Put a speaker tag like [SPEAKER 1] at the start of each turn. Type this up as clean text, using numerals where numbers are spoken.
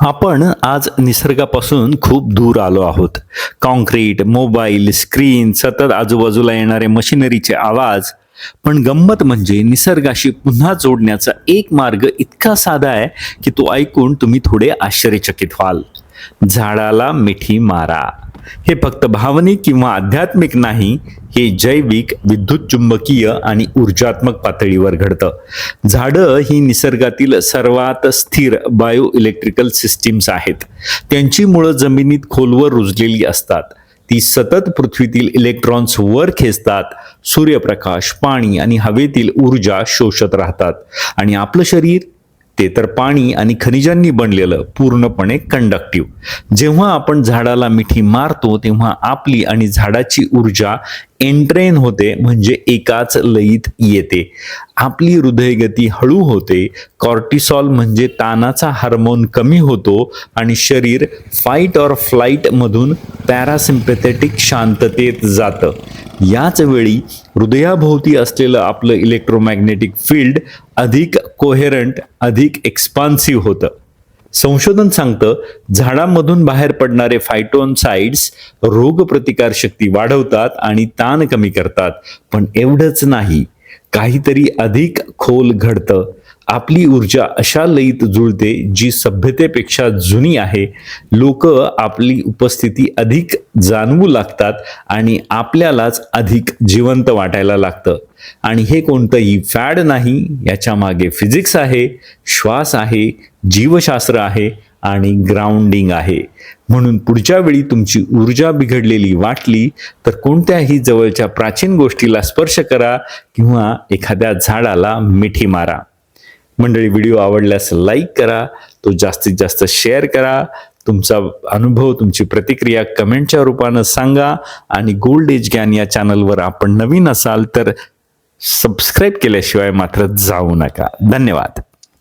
[SPEAKER 1] आपण आज निसर्गापासून खूप दूर आलो आहोत. कॉन्क्रीट, मोबाईल, स्क्रीन, सतत आजूबाजूला येणारे मशिनरीचे आवाज. पण गंमत म्हणजे निसर्गाशी पुन्हा जोडण्याचा एक मार्ग इतका साधा आहे की तो ऐकून तुम्ही थोडे आश्चर्यचकित व्हाल. झाडाला मिठी मारा. हे फक्त भावनिक किंवा आध्यात्मिक नाही, हे जैविक, विद्युत चुंबकीय आणि ऊर्जात्मक पातळीवर घडतं. झाडं ही निसर्गातील सर्वात स्थिर बायो इलेक्ट्रिकल सिस्टीम्स आहेत. त्यांची मुळं जमिनीत खोलवर रुजलेली असतात. ती सतत पृथ्वीतील इलेक्ट्रॉन्स वर खेचतात, सूर्यप्रकाश, पाणी आणि हवेतील ऊर्जा शोषत राहतात. आणि आपलं शरीर, ते तर पाणी आणि खनिजांनी बनलेलं, पूर्णपणे कंडक्टिव्ह. जेव्हा आपण झाडाला मिठी मारतो तेव्हा आपली आणि झाडाची ऊर्जा एंट्रेन होते, म्हणजे एकाच लयीत येते. आपली हृदयगती हळू होते, कॉर्टिसॉल म्हणजे ताणाचा हार्मोन कमी होतो आणि शरीर फाईट ऑर फ्लाईट मधून पॅरासिम्पॅथेटिक शांततेत जातं. याच वेळी हृदयाभोवती असलेलं आपलं इलेक्ट्रोमॅग्नेटिक फील्ड अधिक कोहेरंट, अधिक एक्सपान्सिव्ह होतं. संशोधन सांगतं, झाडांमधून बाहेर पडणारे फायटोन्साइड्स रोगप्रतिकारशक्ती वाढवतात आणि ताण कमी करतात. पण एवढंच नाही, काहीतरी अधिक खोल घडतं. आपली ऊर्जा अशा लयीत जुळते जी सभ्यतेपेक्षा जुनी आहे. लोक आपली उपस्थिती अधिक जाणवू लागतात आणि आपल्यालाच अधिक जिवंत वाटायला लागतं. आणि हे कोणतंही फॅड नाही, याच्या मागे फिजिक्स आहे, श्वास आहे, जीवशास्त्र आहे आणि ग्राउंडिंग आहे. म्हणून पुढच्या वेळी तुमची ऊर्जा बिघडलेली वाटली तर कोणत्याही जवळच्या प्राचीन गोष्टीला स्पर्श करा किंवा एखाद्या झाडाला मिठी मारा. मंडळी, व्हिडिओ आवडल्यास लाईक करा, तो जास्तीत जास्त शेअर करा. तुमचा अनुभव, तुमची प्रतिक्रिया कमेंटच्या रूपानं सांगा. आणि गोल्ड एज ज्ञान या चॅनलवर आपण नवीन असाल तर सबस्क्राईब केल्याशिवाय मात्र जाऊ नका. धन्यवाद.